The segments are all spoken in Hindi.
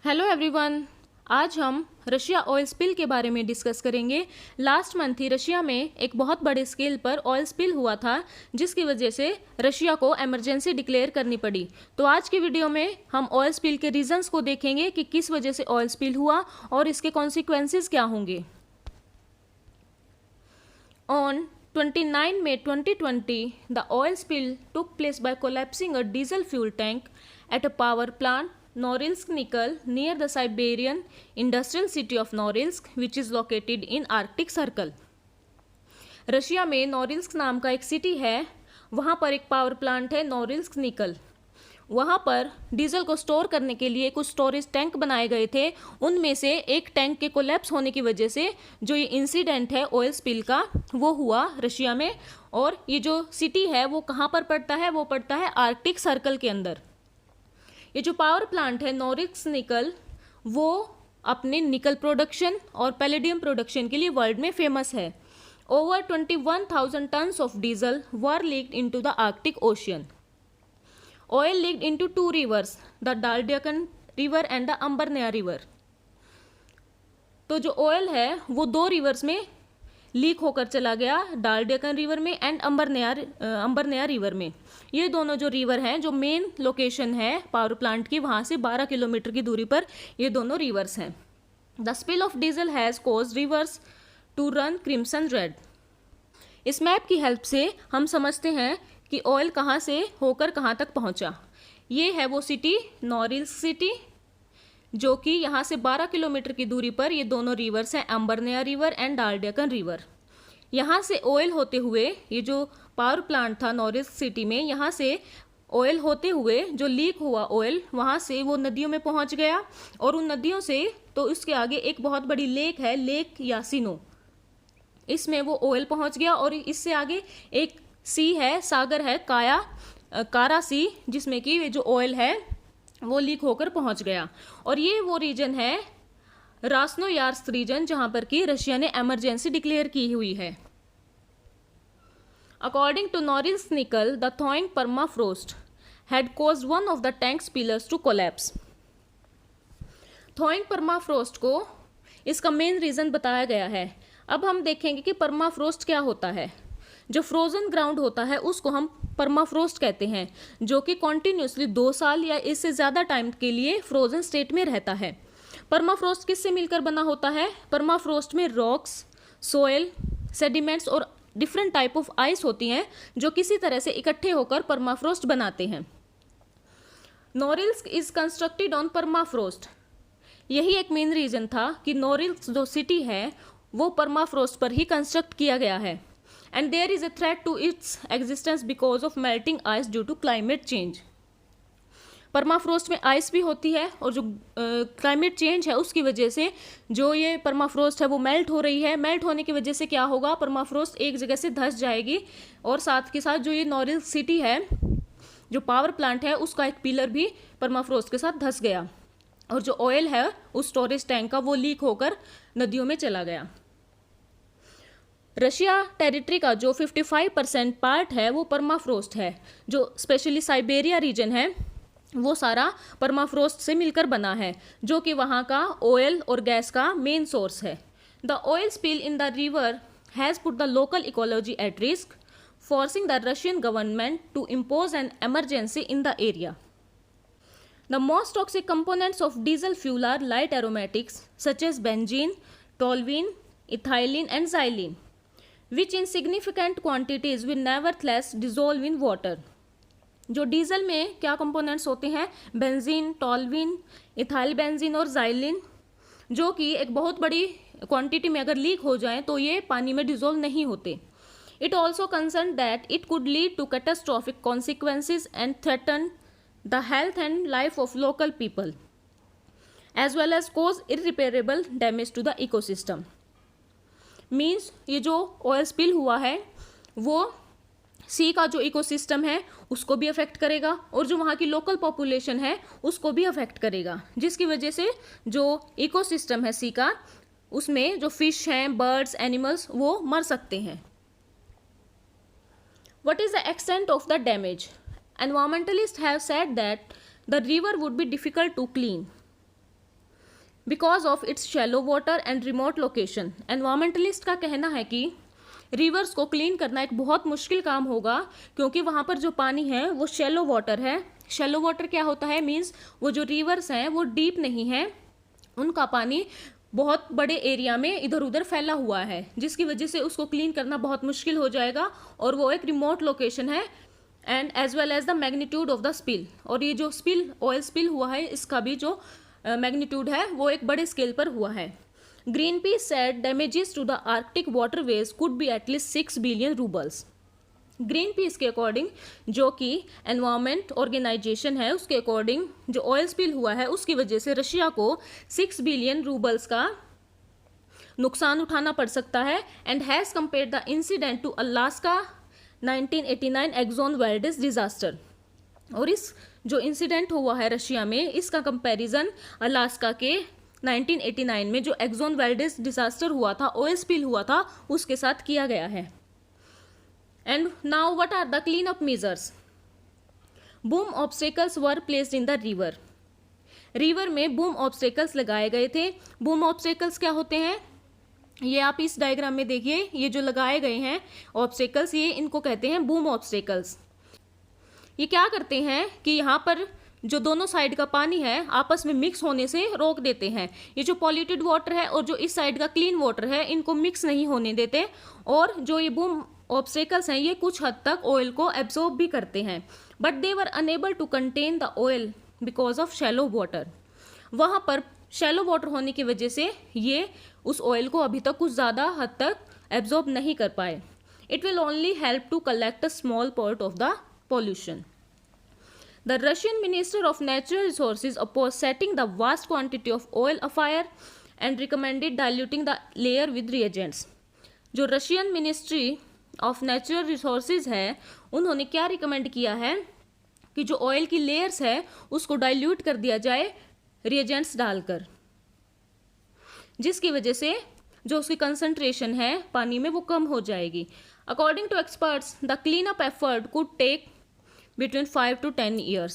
Hello everyone. आज हम रशिया ऑयल स्पिल के बारे में डिस्कस करेंगे। लास्ट मंथ ही रशिया में एक बहुत बड़े स्केल पर ऑयल स्पिल हुआ था, जिसकी वजह से रशिया को इमरजेंसी डिक्लेयर करनी पड़ी। तो आज की वीडियो में हम ऑयल स्पिल के रीजंस को देखेंगे कि किस वजह से ऑयल स्पिल हुआ और इसके कॉन्सिक्वेंसेस क्या होंगे। On 29 May 2020, the oil spill took place by collapsing a diesel fuel tank at a power plant Norilsk Nickel near the Siberian industrial city of Norilsk, which is located in Arctic Circle. Russia में नोरिल्स्क नाम का एक सिटी है, वहाँ पर एक पावर प्लांट है नोरिल्स्क निकल। वहाँ पर डीजल को स्टोर करने के लिए कुछ स्टोरेज टैंक बनाए गए थे। उनमें से एक टैंक के कोलैप्स होने की वजह से जो ये इंसिडेंट है ऑयल स्पिल का, वो हुआ रशिया में। और ये जो सिटी है वो कहाँ पर पड़ता है? वो पड़ता है आर्कटिक सर्कल के अंदर। ये जो पावर प्लांट है नोरिल्स्क निकल, वो अपने निकल प्रोडक्शन और पैलेडियम प्रोडक्शन के लिए वर्ल्ड में फेमस है। Over 21,000 tons of diesel were leaked into the Arctic Ocean. Oil leaked into two rivers, the Daldekan River and the Ambarnaya River. तो जो ऑयल है वो दो रिवर्स में लीक होकर चला गया, डालडेकन रिवर में एंड अंबरनया रिवर में। ये दोनों जो रिवर हैं, जो मेन लोकेशन है पावर प्लांट की, वहाँ से 12 किलोमीटर की दूरी पर ये दोनों रिवर्स हैं। The spill of diesel has caused rivers to run crimson red. इस मैप की हेल्प से हम समझते हैं कि ऑयल कहाँ से होकर कहाँ तक पहुँचा। ये है वो सिटी नोरिल्स्क सिटी, जो कि यहाँ से 12 किलोमीटर की दूरी पर ये दोनों रिवर्स हैं, अंबरनया रिवर एंड डालडेकन रिवर। यहाँ से ऑयल होते हुए, ये जो पावर प्लांट था नोरिल्स्क सिटी में, यहाँ से ऑयल होते हुए जो लीक हुआ ऑयल, वहाँ से वो नदियों में पहुँच गया। और उन नदियों से तो इसके आगे एक बहुत बड़ी लेक है, लेक यासिनो, इसमें वो ऑयल पहुँच गया। और इससे आगे एक सी है, सागर है, कारा सी, जिसमें कि ये जो ऑयल है वो लीक होकर पहुंच गया। और ये वो रीजन है रास्नोयार्स्क रीजन, जहां पर कि रशिया ने इमरजेंसी डिक्लेयर की हुई है। According to Norilsk Nickel, the thawing permafrost had caused one of the tanks pillars to collapse. Thawing permafrost को इसका मेन रीजन बताया गया है। अब हम देखेंगे कि परमाफ्रोस्ट क्या होता है। जो फ्रोजन ग्राउंड होता है उसको हम परमाफ्रोस्ट कहते हैं, जो कि कॉन्टिन्यूसली 2 साल या इससे ज़्यादा टाइम के लिए फ्रोजन स्टेट में रहता है। परमाफ्रोस्ट किससे मिलकर बना होता है? परमाफ्रोस्ट में रॉक्स, सोयल, सेडिमेंट्स और डिफरेंट टाइप ऑफ आइस होती हैं, जो किसी तरह से इकट्ठे होकर परमाफ्रोस्ट बनाते हैं। Norilsk is constructed on permafrost. यही एक मेन रीजन था कि नोरिल्स्क जो सिटी है वो परमाफ्रोस्ट पर ही कंस्ट्रक्ट किया गया है। And there is a threat to its existence because of melting ice due to climate change. Permafrost में आइस भी होती है और जो क्लाइमेट चेंज है उसकी वजह से जो ये परमाफ्रोस्ट है वो मेल्ट हो रही है। मेल्ट होने की वजह से क्या होगा? परमाफ्रोस्ट एक जगह से धंस जाएगी और साथ के साथ जो ये नोरिल्स्क सिटी है, जो पावर प्लांट है, उसका एक पिलर भी परमाफ्रोस्ट के साथ धंस गया। और जो ऑयल है उस स्टोरेज टैंक का, वो लीक होकर नदियों में चला गया। रशिया टेरिटरी का जो 55% पार्ट है वो परमाफ्रोस्ट है। जो स्पेशली साइबेरिया रीजन है वो सारा परमाफ्रोस्ट से मिलकर बना है, जो कि वहाँ का ऑयल और गैस का मेन सोर्स है। The oil spill in the river has put the local ecology at risk, forcing the Russian government to impose an emergency in the area. The most toxic components of diesel fuel are light aromatics such as benzene, toluene, ethylene and xylene, which in significant quantities will nevertheless dissolve in water. जो डीजल में क्या कंपोनेंट्स होते हैं? बेंजीन, टॉल्विन, इथाइल बेंजीन और जाइलिन, जो कि एक बहुत बड़ी क्वांटिटी में अगर लीक हो जाएं तो ये पानी में डिजोल्व नहीं होते. It also concern that it could lead to catastrophic consequences and threaten the health and life of local people as well as cause irreparable damage to the ecosystem. Means ये जो ऑयल स्पिल हुआ है वो सी का जो इकोसिस्टम है उसको भी अफेक्ट करेगा और जो वहाँ की लोकल पॉपुलेशन है उसको भी अफेक्ट करेगा, जिसकी वजह से जो इकोसिस्टम है सी का, उसमें जो फिश हैं, बर्ड्स, एनिमल्स, वो मर सकते हैं. What is the extent of the damage? Environmentalist have said that the river would be difficult to clean. Because of its shallow water and remote location. Environmentalist का कहना है कि रिवर्स को क्लीन करना एक बहुत मुश्किल काम होगा, क्योंकि वहाँ पर जो पानी है वो शैलो वाटर है। शैलो वाटर क्या होता है, मीन्स वो जो रिवर्स हैं वो डीप नहीं है, उनका पानी बहुत बड़े एरिया में इधर उधर फैला हुआ है, जिसकी वजह से उसको क्लीन करना बहुत मुश्किल हो जाएगा, और वो एक रिमोट लोकेशन है। And as well as the magnitude of the spill, और ये जो स्पिल ऑयल स्पिल हुआ है इसका भी जो मैग्नीट्यूड है वो एक बड़े स्केल पर हुआ है। Greenpeace said damages to the Arctic waterways could be at least 6 billion roubles. Greenpeace के अकॉर्डिंग, जो कि एनवायरमेंट ऑर्गेनाइजेशन है, उसके अकॉर्डिंग जो ऑयल स्पिल हुआ है उसकी वजह से रशिया को 6 बिलियन रूबल्स का नुकसान उठाना पड़ सकता है। And has compared the incident to Alaska 1989 Exxon Valdez disaster. और इस जो इंसिडेंट हुआ है रशिया में, इसका कंपैरिजन अलास्का के 1989 में जो एक्सॉन वेल्डिस डिजास्टर हुआ था, ऑयल स्पिल हुआ था, उसके साथ किया गया है। And now what are the clean up measures? Boom obstacles were placed in the river. River में बूम ऑब्स्टेकल्स लगाए गए थे। बूम ऑब्स्टेकल्स क्या होते हैं, ये आप इस डायग्राम में देखिए, ये जो लगाए गए हैं ऑब्स्टेकल्स, ये इनको कहते हैं बूम ऑब्स्टेकल्स। ये क्या करते हैं कि यहाँ पर जो दोनों साइड का पानी है आपस में मिक्स होने से रोक देते हैं। ये जो पॉल्यूटेड वाटर है और जो इस साइड का क्लीन वाटर है, इनको मिक्स नहीं होने देते। और जो ये बूम ऑब्स्टेकल्स हैं ये कुछ हद तक ऑयल को एब्जॉर्ब भी करते हैं, but they were unable to contain the oil because of shallow water. वहाँ पर शैलो वाटर होने की वजह से ये उस ऑयल को अभी तक कुछ ज़्यादा हद तक एब्जॉर्ब नहीं कर पाए। It will only help to collect a small part of the pollution. The Russian Minister of Natural Resources opposed setting the vast quantity of oil afire and recommended diluting the layer with reagents. जो Russian ministry of natural resources है, उन्होंने क्या रिकमेंड किया है कि जो ऑयल की लेयर्स है उसको डाइल्यूट कर दिया जाए रिएजेंट्स डालकर, जिसकी वजह से जो उसकी कंसंट्रेशन है पानी में वो कम हो जाएगी। According to experts the clean up effort could take between 5 to 10 years।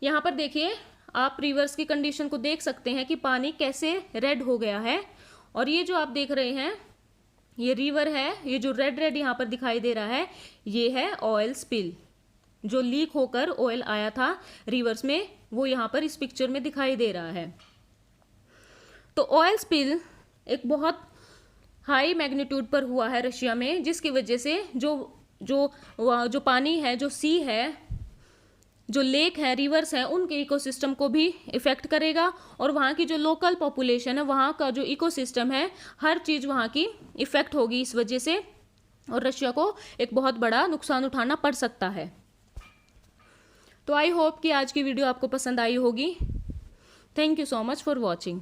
यहाँ पर देखिए आप रिवर्स की कंडीशन को देख सकते हैं कि पानी कैसे रेड हो गया है। और ये जो आप देख रहे हैं ये रिवर है, ये जो रेड रेड यहाँ पर दिखाई दे रहा है ये है ऑयल स्पिल, जो लीक होकर ऑयल आया था रिवर्स में, वो यहाँ पर इस पिक्चर में दिखाई दे रहा है। तो ऑयल स्पिल एक बहुत हाई मैग्नीट्यूड पर हुआ है रशिया में, जिसकी वजह से जो पानी है, जो सी है, जो लेक है, रिवर्स है, उनके इकोसिस्टम को भी इफेक्ट करेगा। और वहाँ की जो लोकल पॉपुलेशन है, वहाँ का जो इकोसिस्टम है, हर चीज़ वहाँ की इफेक्ट होगी इस वजह से, और रशिया को एक बहुत बड़ा नुकसान उठाना पड़ सकता है। तो आई होप कि आज की वीडियो आपको पसंद आई होगी। Thank you so much for watching.